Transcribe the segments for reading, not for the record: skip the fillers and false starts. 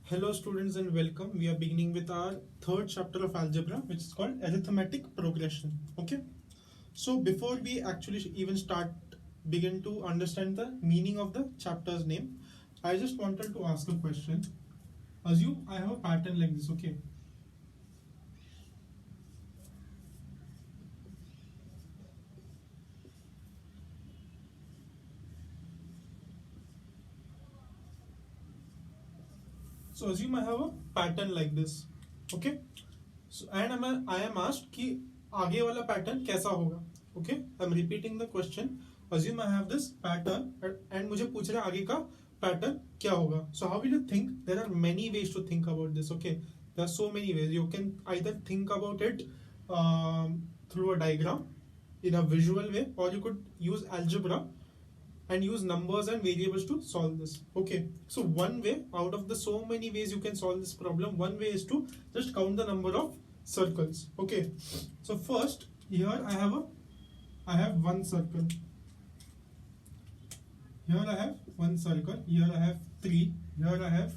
Hello students and welcome. We are beginning with our third chapter of algebra, which is called arithmetic progression. Okay. So before we actually even begin to understand the meaning of the chapter's name, I just wanted to ask a question. Assume I have a pattern like this. Okay. So assume I have a pattern like this. Okay. So and I am asked कि आगे वाला pattern कैसा होगा. Okay. I'm repeating the question. Assume I have this pattern and मुझे पूछ रहा है आगे का pattern क्या होगा. So how will you think? There are many ways to think about this. Okay. There are so many ways. You can either think about it through a diagram in a visual way, or you could use algebra and use numbers and variables to solve this. Okay, so one way out of the so many ways you can solve this problem, one way is to just count the number of circles. Okay, so first here I have one circle. Here I have one circle. Here I have three. Here I have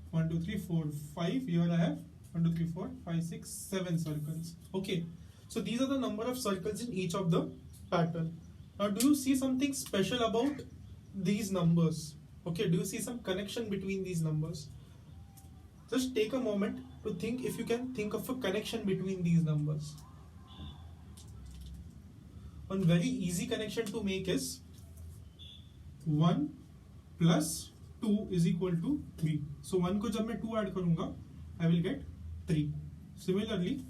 1 2 3 4 5. Here I have 1 2 3 4 5 6 7 circles. Okay, so these are the number of circles in each of the pattern. Now, do you see something special about these numbers? Okay, do you see some connection between these numbers? Just take a moment to think if you can think of a connection between these numbers. One very easy connection to make is 1 plus 2 is equal to 3. So 1 को जब मैं 2 add करूंगा, I will get 3. Similarly,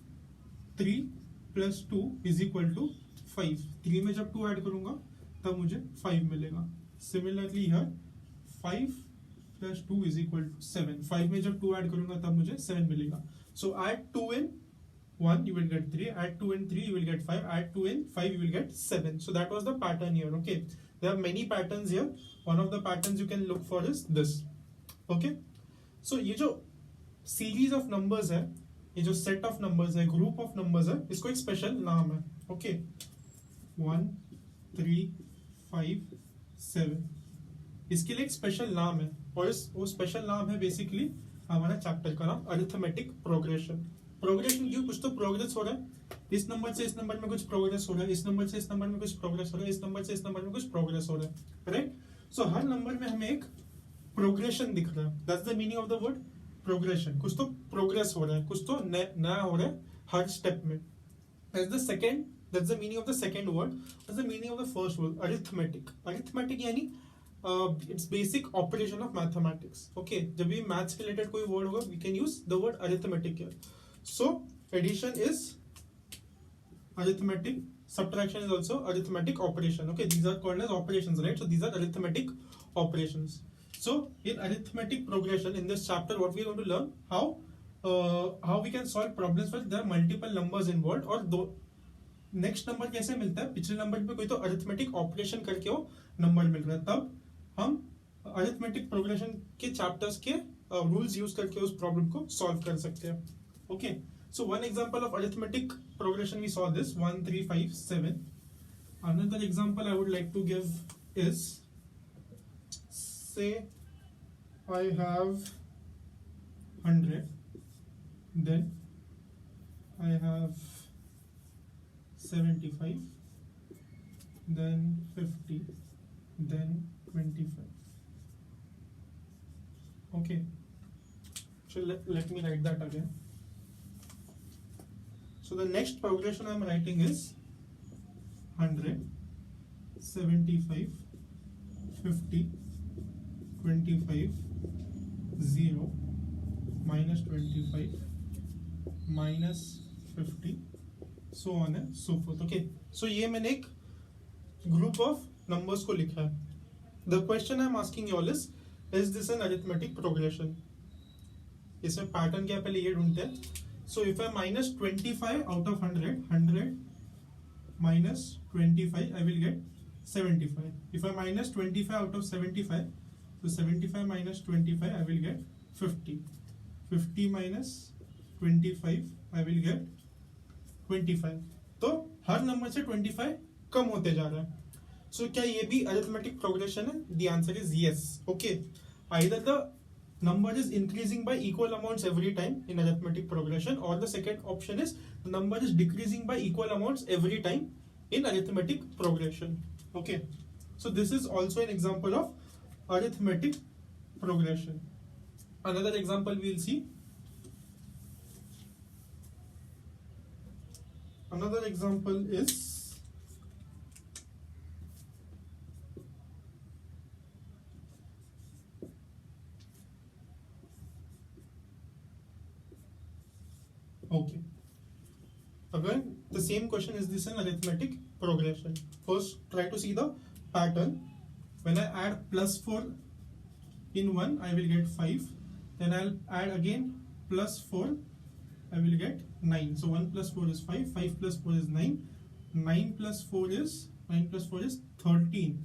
3 plus 2 is equal to 5. 3 में जब 2 add करूंगा तब मुझे 5 मिलेगा. Similarly here 5 plus 2 is equal to 7. 5 में जब 2 ऐड करूंगा तब मुझे 7 मिलेगा. So add 2 in 1 you will get 3, add 2 in 3 you will get 5, add 2 in 5 you will get 7. So that was the pattern here. Okay, there are many patterns here. One of the patterns you can look for is this. Okay, so ये जो series of numbers है, ये जो set of numbers है, group of numbers है, इसको एक special नाम है. Okay, 1 3 5 7, इसके लिए एक स्पेशल नाम है और वो स्पेशल नाम है बेसिकली हमारा चैप्टर का नाम अरिथमेटिक प्रोग्रेशन. प्रोग्रेशन क्यों? कुछ तो प्रोग्रेस हो रहा है, इस नंबर से इस नंबर में कुछ प्रोग्रेस हो रहा है, इस नंबर से इस नंबर में कुछ प्रोग्रेस हो रहा है, इस नंबर से इस नंबर में कुछ प्रोग्रेस हो रहा है. राइट, सो हर नंबर में हमें एक प्रोग्रेशन दिख रहा है. That's the meaning of the word progression. कुछ तो प्रोग्रेस हो रहा है, कुछ तो नया हो रहा है हर स्टेप में. That's the meaning of the second word. That's the meaning of the first word, arithmetic. Arithmetic यानी it's basic operation of mathematics. Okay, जब भी maths related कोई word होगा, we can use the word arithmetic here. So addition is arithmetic, subtraction is also arithmetic operation. Okay, these are called as operations, right? So these are arithmetic operations. So in arithmetic progression in this chapter, what we are going to learn how we can solve problems where there are multiple numbers involved, or next number कैसे मिलता है, पिछले number पे कोई तो arithmetic operation करके वो number मिल रहा है, तब हम अरिथमेटिक प्रोग्रेशन के चैप्टर्स के रूल्स यूज करके उस प्रॉब्लम को सॉल्व कर सकते हैं. Okay, so one example of arithmetic progression we saw this 1 3 5 7. Another example I would like to give is, say I have 100, then I have 75, then 50, then 25. Okay, so let me write that again. So the next progression I'm writing is 100, 75, 50, 25, 0, minus 25, minus 50, so on and so forth. Okay, so ये मैंने एक group of numbers को लिखा है. The question I'm asking you all is this an arithmetic progression? इसमें pattern क्या, पहले ये ढूंढते हैं. So if I minus 25 out of 100 minus 25, I will get 75. If I minus 25 out of 75, so 75 minus 25, I will get 50. 50 minus 25, I will get 25. तो हर number से 25 कम होते जा रहा है. सो क्या ये भी अरिथमेटिक प्रोग्रेशन है? The answer is yes. Okay, either the number is increasing by equal amounts every time in arithmetic progression, or the second option is the number is decreasing by equal amounts every time in arithmetic progression. Okay, so this is also an example of arithmetic progression. Another example we will see. Another example is okay. Again, the same question is this an arithmetic progression. First, try to see the pattern. When I add +4 in 1, I will get 5. Then I'll add again +4, I will get 9. So 1 plus 4 is 5, 5 plus 4 is 9, 9 plus 4 is 13.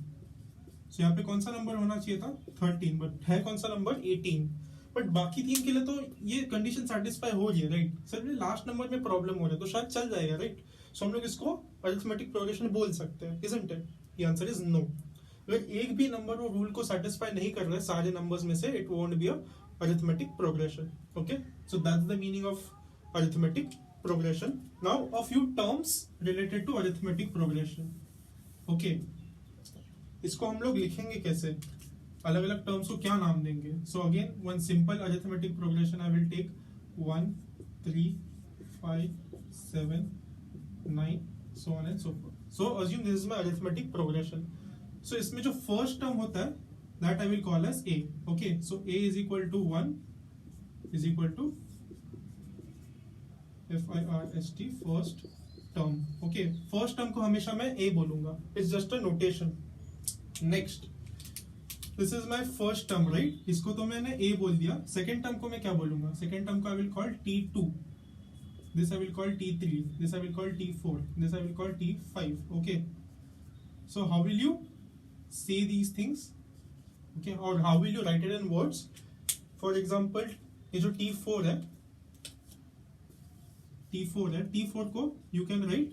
So यहाँ पे कौन सा number होना चाहिए था 13, but है कौन सा नंबर 18. बट बाकी तीन के लिए तो ये कंडीशन सेटिस्फाई हो रही है, राइट. सर लास्ट नंबर में प्रॉब्लम हो रहा है, तो शायद चल जाएगा, राइट. सो हम लोग इसको अरिथमेटिक प्रोग्रेशन बोल सकते हैं, isn't it? The answer is no. अगर एक भी नंबर वो रूल को सेटिस्फाई नहीं कर रहा है सारे नंबर्स में से, it won't be a arithmetic progression. Okay, so that's the meaning of arithmetic progression. Now a few terms related to arithmetic progression. Okay, इसको हम लोग लिखेंगे कैसे, अलग अलग टर्म्स को क्या नाम देंगे. So again one simple arithmetic progression I will take 1 3 5 7 9 so on and so forth. So assume this is my arithmetic progression. So इसमें जो फर्स्ट टर्म होता है that I will call as a. Okay, so a is equal to 1 is equal to FIRST first term. Okay, first term को हमेशा मैं a बोलूंगा, it's just a notation. Next, this is my first term, right. इसको तो मैंने a बोल दिया. Second term को मैं क्या बोलूंगा, सेकंड टर्म को I will call T2, this I will call T3, this I will call T4, this I will call T5. Okay, so how will you से दीज थिंग्स, ओके, और how will you right it in words. For example ये जो T4 है, T4 को you can write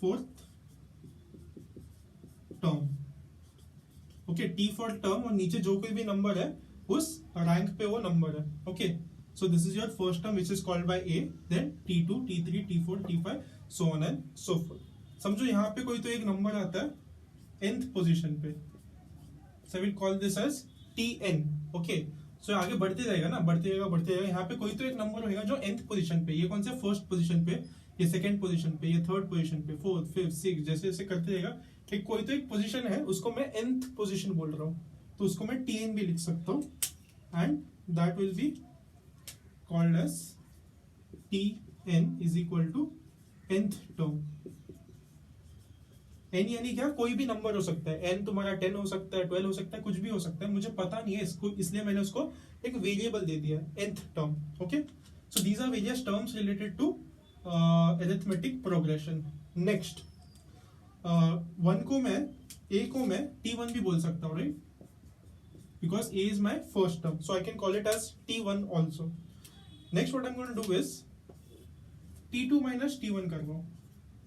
fourth term. Okay, T4 term, और नीचे जो कोई भी नंबर है उस रैंक पे वो नंबर है. Okay, so this is your first term which is called by A, then T2, T3, T4, T5, so on and so forth. समझो यहाँ पे कोई तो एक नंबर आता है nth पोजीशन पे, so I will call this as Tn. Okay, so आगे बढ़ते जाएगा ना, बढ़ते जाएगा. यहाँ पे कोई तो एक नंबर होगा जो nth पोजीशन पे, ये कौन से फर्स्ट पोजीशन पे, ये सेकंड पोजीशन पे, ये थर्ड पोजीशन पे, फोर्थ, फिफ्थ, सिक्स, जैसे जैसे करते जाएगा. एक कोई तो एक पोजीशन है, उसको मैं nth पोजीशन बोल रहा हूँ, तो उसको मैं Tn भी लिख सकता हूँ, and that will be called as Tn is equal to nth term. n यानी क्या, कोई भी नंबर हो सकता है. n तुम्हारा 10 हो सकता है, 12 हो सकता है, कुछ भी हो सकता है, मुझे पता नहीं है इसको, इसलिए मैंने उसको एक वेरिएबल दे दिया है, nth term. Okay, so these are various terms related to arithmetic progression. Next, a को मैं T1 भी बोल सकता हूँ, right, because a is my first term, so I can call it as T1 also. Next what I am going to do is T2 minus T1 कर रहा हूँ.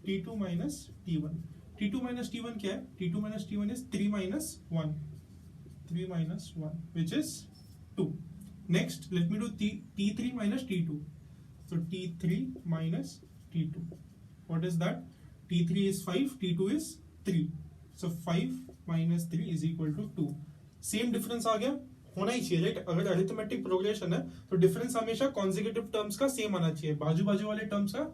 T2 minus T1, T2 minus T1 क्या है, T2 minus T1 is 3 minus 1, 3 minus 1 which is 2. Next, let me do T3 minus T2. So T3 minus T2, what is that? T3 is 5, T2 is 3, so 5 minus 3 is equal to 2. Same difference आ गया, होना ही चाहिए, right. अगर arithmetic progression है तो difference हमेशा consecutive terms का same आना चाहिए, बाजू बाजू वाले टर्म्स का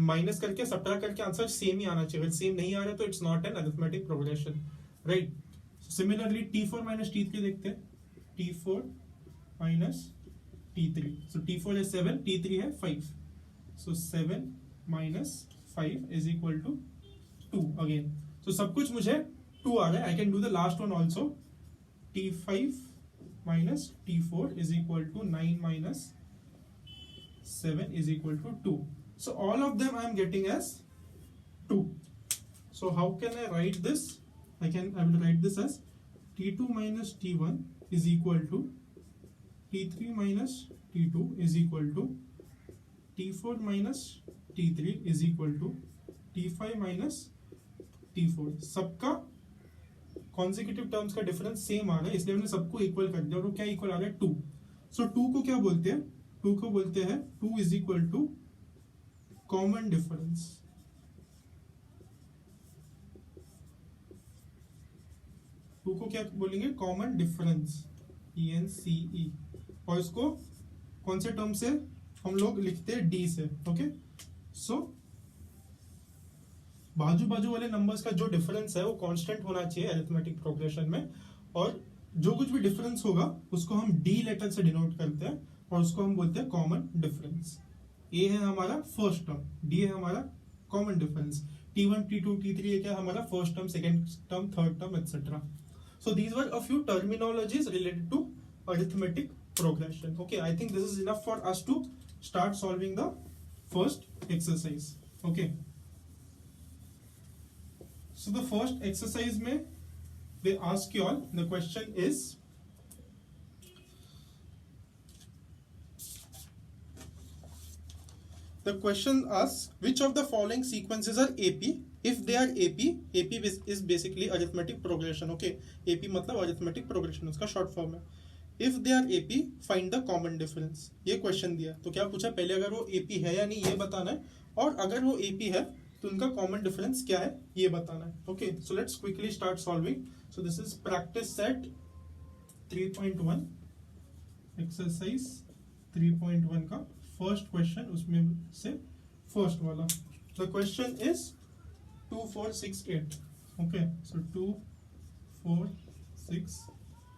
माइनस करके सब्ट्रैक्ट करके आंसर सेम ही आना चाहिए. अगर सेम नहीं आ रहा तो it's not an arithmetic progression, right. Similarly T4 minus T3 देखते हैं. T4 minus T3, so T4 is 7, T3 है 5, so 7 minus 5 is equal to 2 again. So सब कुछ मुझे 2 आ रहा है. I can do the last one also. T5 minus T4 is equal to 9 minus 7 is equal to 2. So all of them I am getting as 2. So how can I write this? I will write this as T2 minus T1 is equal to T3 minus T2 is equal to T4 minus T3 is equal to T5 minus T4. सबका consecutive terms का difference same आ रहा है, इसलिए मैंने सबको equal कर दिया, और वो क्या इक्वल आ रहा है 2. सो 2 को क्या बोलते हैं, 2 को बोलते हैं 2 is equal to common difference. Two को क्या बोलेंगे, कॉमन डिफरेंस, ENCE। और इसको कौन से टर्म से हम लोग लिखते हैं, D से। ओके, सो बाजू बाजू वाले नंबर्स का जो डिफरेंस है वो कांस्टेंट होना चाहिए अरिथमेटिक प्रोग्रेशन में, और जो कुछ भी डिफरेंस होगा उसको हम D लेटर से डिनोट करते हैं और उसको हम बोलते हैं कॉमन डिफरेंस। A है हमारा फर्स्ट टर्म, D है हमारा common difference, T1 T2 T3 है क्या हमारा first term, second term, third term, etcetera. So these were a few terminologies related to arithmetic progression. Okay, I think this is enough for us to start solving the first exercise. Okay. So the first exercise में they ask you all, the question is the question asks which of the following sequences are AP if they are AP is basically arithmetic progression. Okay, AP मतलब arithmetic progression, उसका short form है। if they are AP find the common difference। ये question दिया तो क्या पूछा, पहले अगर वो AP है या नहीं ये बताना है, और अगर वो AP है तो उनका कॉमन डिफरेंस क्या है ये बताना है। Okay, so let's quickly start solving. So this is practice set 3.1 exercise 3.1 का फर्स्ट क्वेश्चन, उसमें से फर्स्ट वाला। The question is 2 4 6 8। Okay, so 2 4 6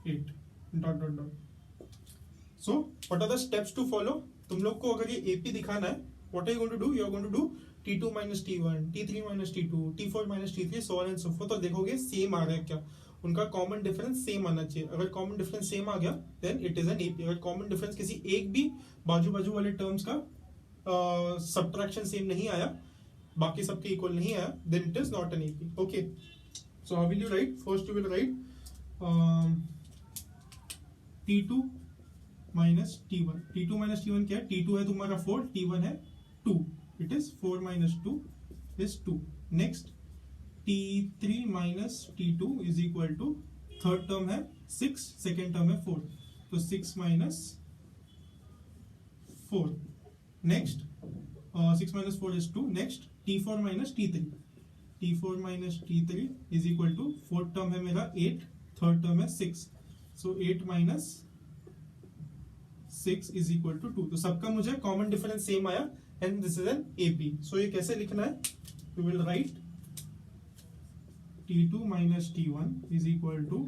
8 dot dot dot. So what are the steps to follow. तुम लोग को अगर ये AP दिखाना है, what are you going to do, you are going to do T2 minus T1, T3 minus T2, T4 minus T3, so on and so forth। तो देखोगे same आ रहा है क्या, उनका कॉमन डिफरेंस सेम आना चाहिए। अगर कॉमन डिफरेंस सेम आ गया then it is an AP। अगर कॉमन डिफरेंस किसी एक भी बाजू बाजू वाले टर्म्स का सब्ट्रैक्शन सेम नहीं आया, बाकी सबके इक्वल नहीं आया, then it is not an AP। Okay, so how will you write, first you will write T2 minus T1। T2 minus T1 क्या है, T2 है तुम्हारा 4, T1 है 2, it is 4 minus 2 is 2। next T3 minus T2 is equal to, third term है 6, second term है 4, तो 6 minus 4। next 6 minus 4 is 2। next T4 minus T3, T4 minus T3 is equal to, fourth term है मेरा 8, third term है 6, so 8 minus 6 is equal to 2। तो सबका मुझे common difference same आया and this is an AP। so ये कैसे लिखना है, you will write T2 minus T1 is equal to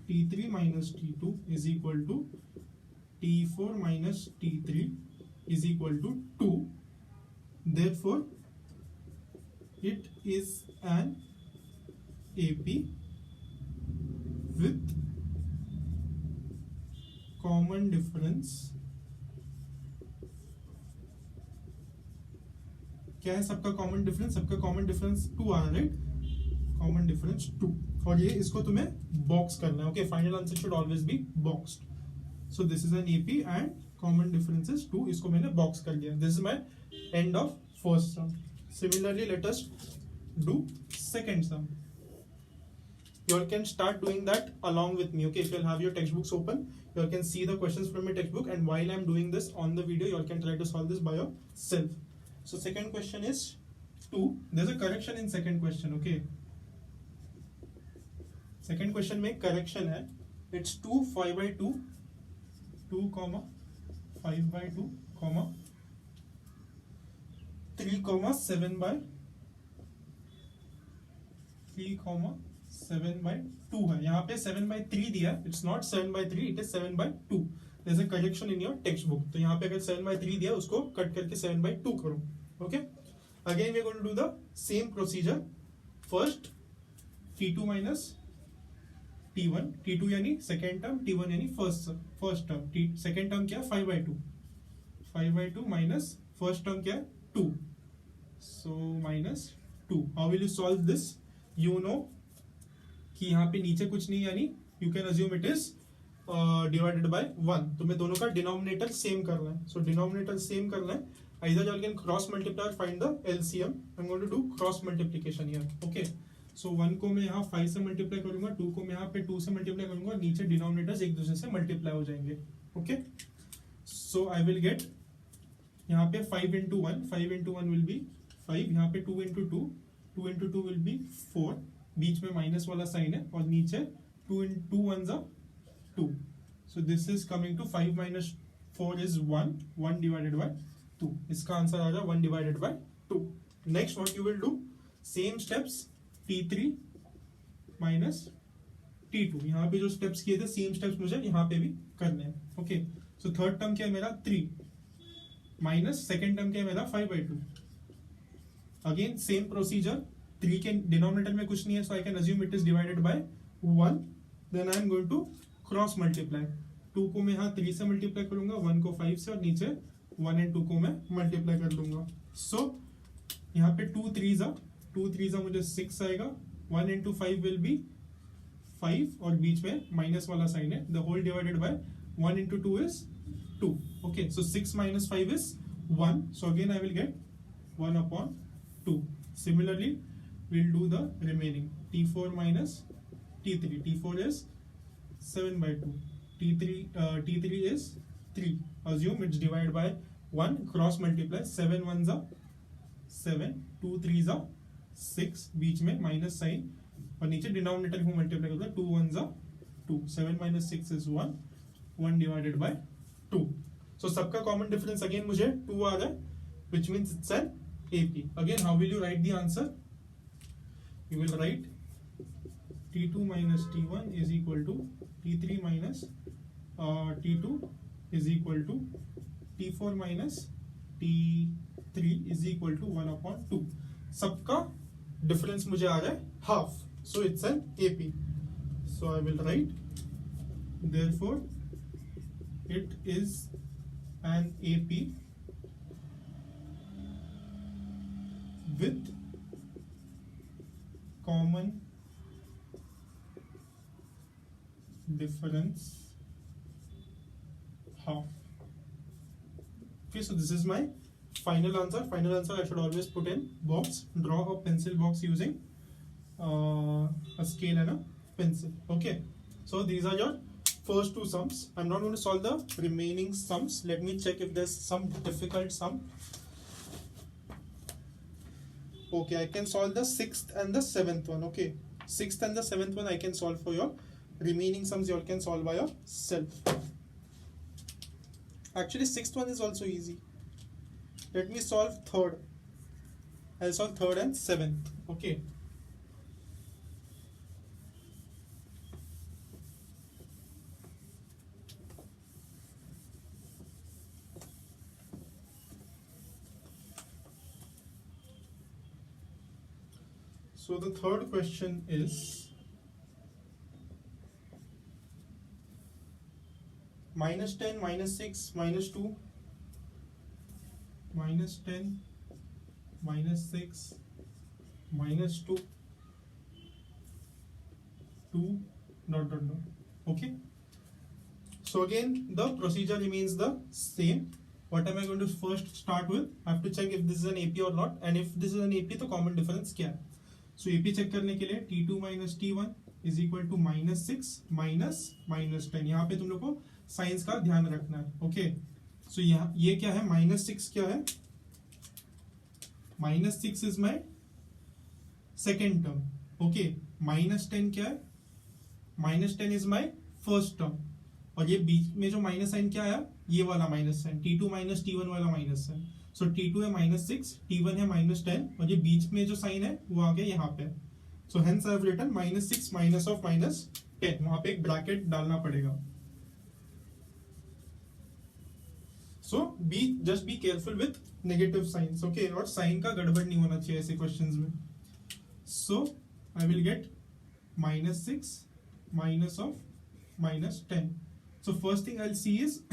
T3 minus T2 is equal to T4 minus T3 is equal to 2। therefore it is an AP with common difference। क्या है सबका common difference, सबका common difference 2 आ रहा है, right, common difference 2। और ये इसको तुम्हें बॉक्स करना है। Okay, final answer should always be boxed. So this is an AP and common difference is 2। इसको मैंने बॉक्स कर दिया। This is my end of first sum. Similarly let us do second sum. You all can start doing that along with me. Okay, if you'll have your textbooks open, you all can see the questions from your textbook, and while I'm doing this on the video, you all can try to solve this by yourself। So second question is 2. There's a correction in second question. Okay, second question में correction है। It's 2 5 by 2, 2 comma 5 by 2 comma 3 comma 7 by 3 comma 7 by 2 है। यहाँ पे 7 by 3 दिया, it's not 7 by 3, it is 7 by 2। there's a correction in your textbook। तो यहाँ पे अगर 7 by 3 दिया उसको कट करके 7 by 2 करो। Okay, again we are going to do the same procedure। first T2 minus T1, T2 यानी सेकेंड टर्म, T1 यानी फर्स्ट टर्म। सेकेंड टर्म क्या है, 5 by 2, 5 by 2 minus first term क्या है 2, so minus 2। how will you solve this, you know कि यहाँ पे नीचे कुछ नहीं, यानी you can assume it is divided by 1। तुम्हें दोनों का डिनोमिनेटर सेम करना है। सो डिनोमिनेटर सेम करना है, either you can cross multiply or find the LCM। I'm going to do cross multiplication here। okay, so 1 को मैं यहाँ 5 से मल्टीप्लाई करूंगा, 2 को मैं यहाँ पे 2 से मल्टीप्लाई करूंगा, नीचे डिनोमिनेटर्स एक दूसरे से मल्टीप्लाई हो जाएंगे। Okay, so I will gate यहाँ पे 5 into 1, 5 into 1 will be 5, यहाँ पे 2 into 2, 2 into 2 will be 4, बीच में माइनस वाला साइन है और नीचे 2 into 2 ones are 2. So this is coming to 5 minus 4 is 1, 1 divided by 2. इसका आंसर आ जाएगा 1 divided by 2. Next what you will do, same steps t3 minus t2. यहाँ पे जो स्टेप्स किए थे सेम स्टेप्स मुझे यहाँ पे भी करने हैं. ओके, सो थर्ड टर्म क्या है मेरा 3 माइनस सेकेंड टर्म क्या है मेरा 5/2. अगेन सेम प्रोसीजर, 3 के डिनोमिनेटर में कुछ नहीं है, so I can assume it is divided by 1. Then I am going to cross multiply. 2 को मैं यहाँ 3 से मल्टीप्लाई करूंगा, 1 को 5 से, और नीचे 1 and 2 को मैं मल्टीप्लाई कर लूंगा. सो यहाँ पे 2 3s मुझे 6 आएगा. 1 into 5 विल बी 5 और बीच में माइनस वाला साइन है. The whole divided by 1 into 2 is 2. Okay, so 6 minus 5 is 1. So again I will get 1 upon 2. Similarly, we'll do the remaining. T4 minus T3. T4 is 7/2. T3 is 3. Assume it's divided by 1. Cross multiply. 7 ones are 7. 2 3s are 6. बीच में minus sign और नीचे denominator को multiply करता है. 2 ones are 2. 7 minus 6 is 1. 1 divided by 2. So सबका common difference again मुझे 2 आ रहा है, which means it's an AP. Again, how will you write the answer? You will write T2 minus T1 is equal to T3 minus T2 is equal to T4 minus T3 is equal to 1 upon 2. सबका difference मुझे आ रहा है half, so it's an AP. So I will write therefore it is an AP with common difference half. Okay, so this is my final answer. Final answer I should always put in box. Draw a pencil box using a scale and a pencil. Okay, so these are your first two sums. I'm not going to solve the remaining sums. Let me check if there's some difficult sum. Okay, I can solve the 6th and the 7th one. Okay, 6th and the 7th one I can solve for your remaining sums. You all can solve by yourself. Actually 6th one is also easy. Let me solve 3rd. I'll solve 3rd and 7th. Okay. So the third question is minus 10, minus 6, minus 2, minus 10, minus 6, minus 2, 2, dot, dot, dot. Okay. So again, the procedure remains the same. What am I going to first start with? I have to check if this is an AP or not, and if this is an AP, तो common difference क्या है? So AP check करने के लिए T2 minus T1 is equal to minus 6 minus minus 10. यहाँ पे तुम लोग को साइंस का ध्यान रखना है. ओके, सो यहाँ ये क्या है? माइनस 6 क्या है? Minus 6 is my second term. Okay, minus 10 क्या है? Minus 10 is my first term. और ये बीच में जो माइनस साइन क्या आया? ये वाला minus sign, T2 minus T1 वाला माइनस साइन. सो T2 है माइनस 6, T1 है माइनस 10, और ये बीच में जो साइन है वो आ गया यहाँ पे. So hence I have written minus 6 minus of minus 10. वहां पे एक ब्रैकेट डालना पड़ेगा. So just be careful with negative signs. Okay, और साइन का गड़बड़ नहीं होना चाहिए ऐसे क्वेश्चंस में. So I will get minus 6 minus of minus 10. So first thing I will see is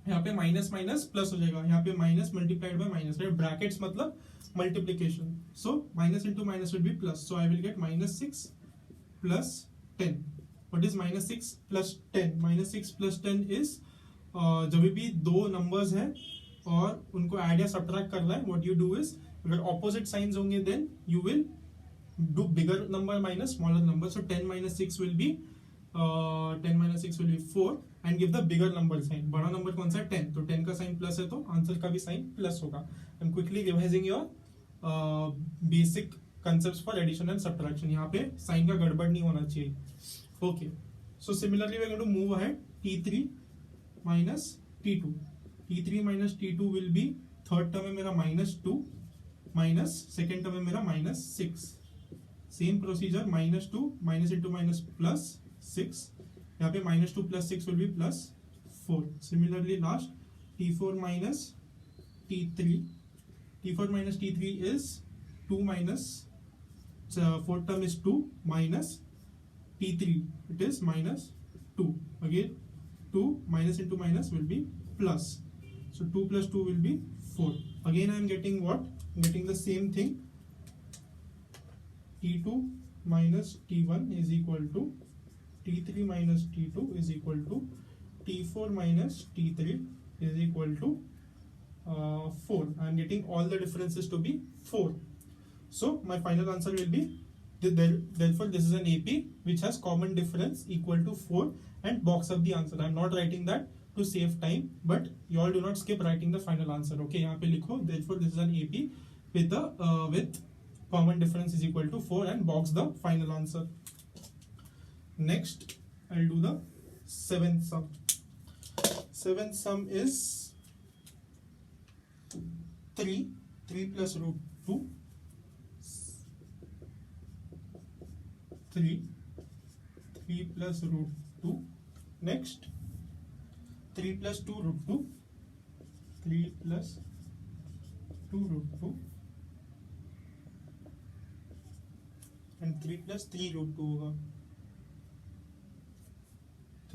यहाँ पे माइनस माइनस प्लस हो जाएगा. यहाँ पे minus multiplied by minus, brackets मतलब multiplication. So minus into minus will be plus. So I will get minus 6 plus 10. What is minus 6 plus 10? Minus 6 plus 10 is जब भी दो नंबर्स हैं और उनको ऐड या सब्ट्रैक्ट करना है, व्हाट यू डू इज, अगर ऑपोजिट साइंस होंगे then you will do bigger number minus smaller number. So 10 minus 6 will be 4, and give the bigger number sign. बड़ा नंबर कौन सा है 10, तो 10 का साइन प्लस है तो आंसर का भी साइन प्लस होगा. I am quickly revising your basic concepts for addition and subtraction. यहाँ पे साइन का गड़बड़ नहीं होना चाहिए. Okay, so similarly we are going to move ahead. T3 minus T2. T3 minus T2 will be third term है मेरा -2 minus second term है मेरा -6. Same procedure -2 minus into minus plus 6. यहाँ पे -2 plus 6 will be +4. Similarly last T4 minus T3. T4 minus T3 is 2 minus fourth term is 2 minus T3, it is -2. Again 2 minus into minus will be plus, so 2 plus 2 will be 4. Again I am getting what? Getting the same thing. T2 minus T1 is equal to T3 minus T2 is equal to T4 minus T3 is equal to 4. I am getting all the differences to be 4. So my final answer will be, therefore this is an AP which has common difference equal to 4, and box up the answer. I am not writing that to save time, but you all do not skip writing the final answer. Okay, यहाँ पे लिखो therefore this is an AP with common difference is equal to 4 and box the final answer. Next I'll do the seventh sum. Seventh sum is 3 plus root 2. 3 plus root 2. Next 3 plus 2 root 2. 3 plus 2 root 2 and 3 plus 3 root 2 होगा.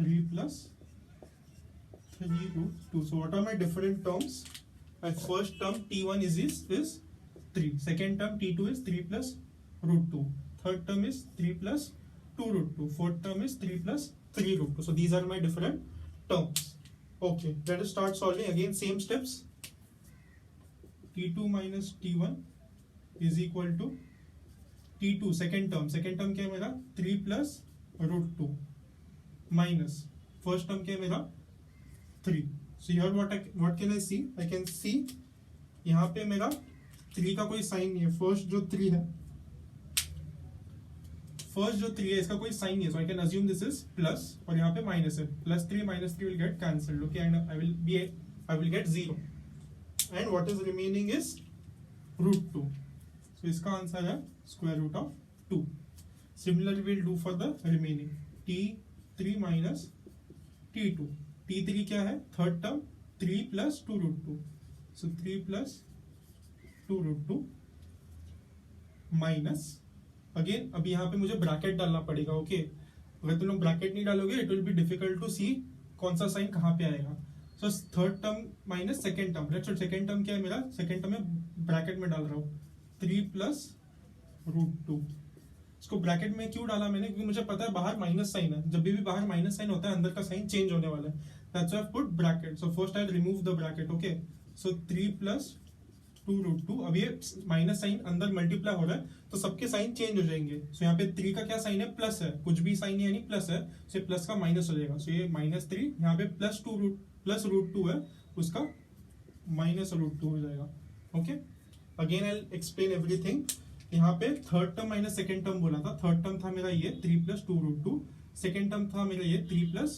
3 plus 3 root 2. So what are my different terms? My first term T1 is 3. Second term T2 is 3 plus root 2. Third term is 3 plus 2 root 2. Fourth term is 3 plus 3 root 2. So these are my different terms. Okay, let us start solving. Again same steps. T2 minus T1 is equal to T2 second term. Second term क्या है मेरा 3 plus root 2 minus first term क्या है मेरा 3. So here what can I see? I can see यहाँ पे मेरा 3 का कोई साइन नहीं है. फर्स्ट जो 3 है इसका कोई साइन नहीं है, so I can assume this is plus, और यहाँ पे माइनस है. +3 -3 will get cancelled. Okay, and I will get 0, and what is remaining is √2. So इसका आंसर है √2. Similarly we'll do for the remaining T3 minus T2. T3 क्या है third term 3 plus 2 √2. So 3 plus 2 √2 minus, again अभी यहाँ पे मुझे bracket डालना पड़ेगा. ओके, अगर तुम लोग ब्रैकेट नहीं डालोगे it will be difficult to see कौन सा साइन कहाँ पे आएगा. So third term minus second term. Let's second term क्या है मेरा, सेकेंड टर्म में ब्रैकेट में डाल रहा हूँ 3 plus √2. इसको ब्रैकेट में क्यों डाला मैंने, क्योंकि मुझे पता है बाहर माइनस साइन है. जब भी बाहर माइनस साइन होता है अंदर का साइन चेंज होने वाला है. That's why I put bracket. So first I remove the bracket. Okay, so 3 plus 2 √2. अब ये माइनस साइन अंदर मल्टीप्लाई हो रहा है तो सबके साइन चेंज हो जाएंगे. सो यहाँ पे 3 का क्या साइन है, प्लस है. कुछ भी साइन यानी प्लस है, सो प्लस का माइनस हो जाएगा. सो ये -3, यहाँ पे +2 है, उसका -√2 हो जाएगा. Okay, again I explain everything. यहाँ पे third term minus second term बोला था. थर्ड टर्म था मेरा ये 3 plus 2 √2. सेकेंड टर्म था मेरा ये 3 plus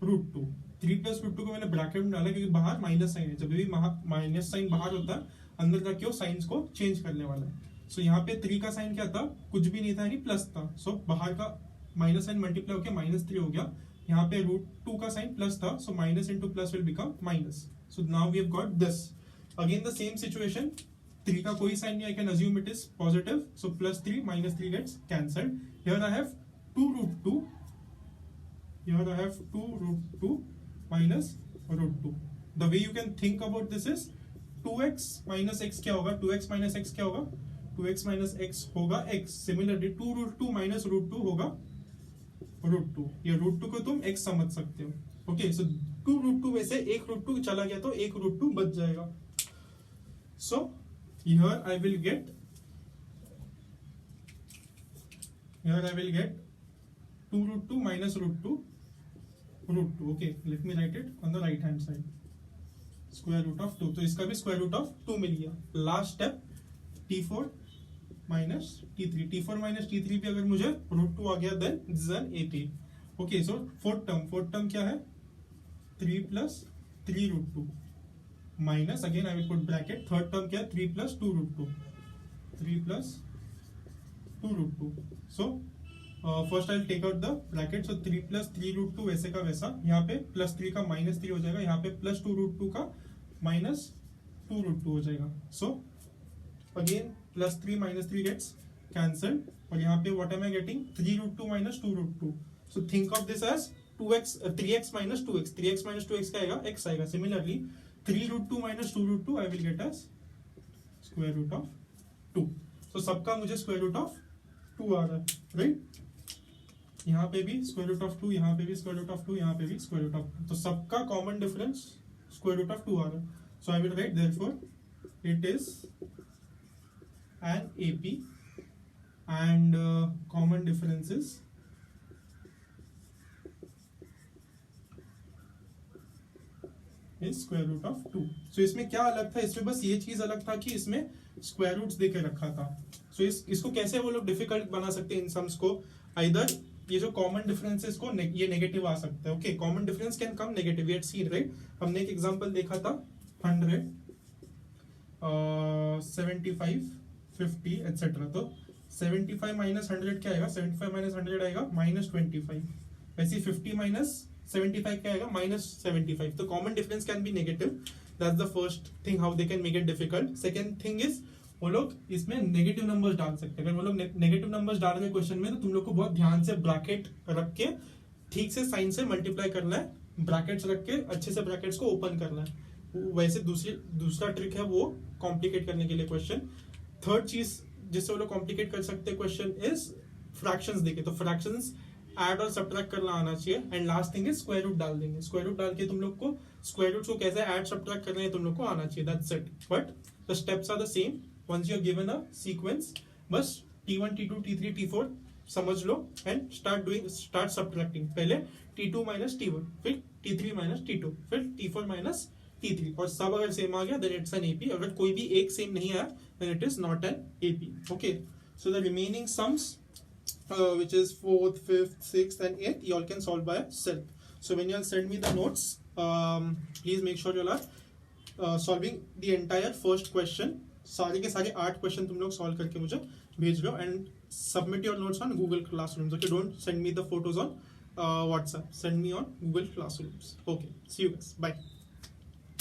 √2. 3 plus √2 को मैंने ब्रैकेट में डाला क्योंकि बाहर माइनस साइन है. जब भी माइनस साइन बाहर होता है अंदर का क्यों साइंस को चेंज करने वाला है. सो यहाँ पे 3 का साइन क्या था, कुछ भी नहीं था यानी प्लस था. सो बाहर का माइनस साइन मल्टीप्लाई होकर -3 हो गया. यहाँ पे √2 का साइन प्लस था, so minus into plus will become minus. So now we have got this. Again the same situation. 3 का कोई साइन नहीं, I can assume it is positive. So +3 -3 gets cancelled. Here I have 2 √2. Here I have 2 √2 minus √2. The way you can think about this is 2x minus x क्या होगा, 2x minus x क्या होगा, 2x minus x होगा x. Similarly 2 √2 minus √2 होगा √2. ये √2 को तुम x समझ सकते हो. ओके, सो 2 √2 में से एक √2 चला गया तो एक √2 बच जाएगा. So here I will get 2 √2 minus √2 root 2. Okay, let me write it on the right hand side. Square root of 2, तो इसका भी स्क्वायर रूट ऑफ 2 मिल गया. Last step t4 minus t3. t4 minus t3 भी अगर मुझे root 2 आ गया then this is an AP. Okay, so fourth term क्या है? 3 plus 3 root 2 minus, again I will put bracket, third term क्या है? 3 plus 2 root 2. 3 plus 2 root 2. So first I will take out the bracket. So 3 plus 3 root 2 वैसे का वैसा, यहाँ पे plus 3 का माइनस 3 हो जाएगा, यहाँ पे प्लस 2 रूट 2 का माइनस 2 रूट 2 हो जाएगा. So again plus 3 minus 3 gets cancelled, और यहाँ पे what am I getting? 3 root 2 minus 2 root 2. So think of this as 3x minus 2x. 3x minus 2x क्या आएगा? x आएगा. Similarly 3 root 2 minus 2 root 2 I will get as square root of 2. So सबका मुझे square root of 2 आ रहा है, right? यहाँ पे भी स्क्वायर रूट ऑफ 2, यहाँ पे भी स्क्वायर रूट ऑफ 2, यहाँ पे भी स्क्वायर रूट ऑफ 2. तो सबका common difference square root of 2 आ रहा है. So I will write therefore it is an AP and common difference is square root of 2. सो इसमें क्या अलग था? इसमें बस ये चीज अलग था कि इसमें स्क्वायर रूट्स देके रखा था. सो इसको कैसे वो लोग डिफिकल्ट बना सकते हैं इन सम्स को? आइदर ये जो कॉमन डिफरेंसेस को ये नेगेटिव आ सकता है. Okay, common difference can come negative. We had seen, right? हमने एक एग्जांपल देखा था 100, 75, 50 एटसेट्रा. तो 75 माइनस 100 क्या आएगा? 75 माइनस 100 आएगा माइनस 25. वैसे 50 माइनस 75 क्या आएगा? माइनस 75. तो common difference can be negative. That's the first thing how they can make it difficult. Second thing is वो लोग इसमें नेगेटिव नंबर्स डाल सकते हैं. अगर वो लोग नेगेटिव नंबर्स डाल रहे क्वेश्चन में, तो तुम लोग को बहुत ध्यान से ब्रैकेट रख के ठीक से साइन से मल्टीप्लाई करना है. ब्रैकेट्स रख के अच्छे से ब्रैकेट्स को ओपन करना है. वैसे दूसरा ट्रिक है वो कॉम्प्लिकेट करने के लिए क्वेश्चन. थर्ड चीज जिससे वो लोग कॉम्प्लिकेट कर सकते हैं क्वेश्चन इज फ्रैक्शंस देके. तो फ्रैक्शंस ऐड और सब्ट्रैक्ट करना आना चाहिए. And last thing is square root डाल देंगे. स्क्वायर रूट डाल के तुम लोग को स्क्वायर रूट को कैसे ऐड सब्ट्रैक्ट करना है तुम लोग को आना चाहिए. That's it. But the steps are the same. once you are given a sequence, बस t1 t2 t3 t4 समझ लो एंड स्टार्ट सब्ट्रैक्टिंग. पहले t2 माइनस t1, फिर t3 माइनस t2, फिर t4 माइनस t3, और सब अगर सेम आ गया देन इट्स एन AP. अगर कोई भी एक सेम नहीं आया then it is not an AP. Okay, so the remaining sums which is 4th, 5th, 6th and 8th you all can solve by self. So when you all send me the notes, please make sure you all are solving the entire first question. सारे के सारे 8 question तुम लोग solve करके मुझे भेज लो and submit your notes on Google classrooms. Okay, don't send me the photos on WhatsApp, send me on Google classrooms. Okay, see you guys, bye.